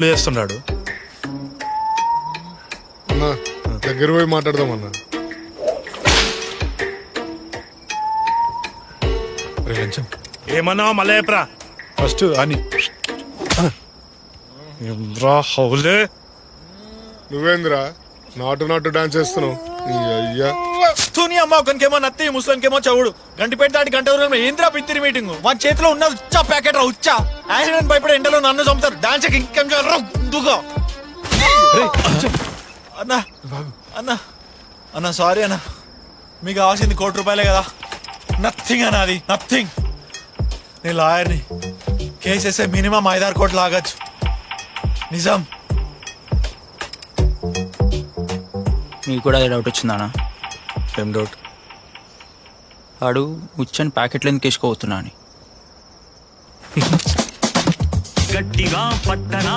చేస్తున్నాడు. అన్నా దగ్గర పోయి మాట్లాడదాం అన్నా. లంచం ఏమన్నా మలయప్రా ఫస్ట్ అని హౌలే. నువ్వేందిరా నాటు డాన్స్ చేస్తున్నావు? ఈ అయ్యా తుని అమ్మ ఒకనికేమో నత్తి ముసలికేమో చవుడు గంటిపేట దాటి గంట దూరం ఏంద్రా పిత్తిరి మీటింగ్ వాడి చేతిలో ఉన్న ఉచ్చా ప్యాకెట్ రా ఉచ్చా యాక్సిడెంట్ భయపడే ఎండలో నన్ను చంపుతారు డాన్స్ ఇంకేం దుగా అన్నా అన్నా అన్నా సారీ అన్నా మీకు కావాల్సింది ₹1,00,00,000 కదా. నథింగ్ అన్నా, అది నథింగ్. నేను లాయర్ని, కేసేస్తే మినిమం 5-6 కోట్లు లాగచ్చు. నిజం. మీకు కూడా అదే డౌట్ వచ్చిందానా? ఏం డౌట్? ఆడు ఉచ్చని ప్యాకెట్లు ఎందుకు వేసుకోబోతున్నా అని. గట్టిగా పట్టనా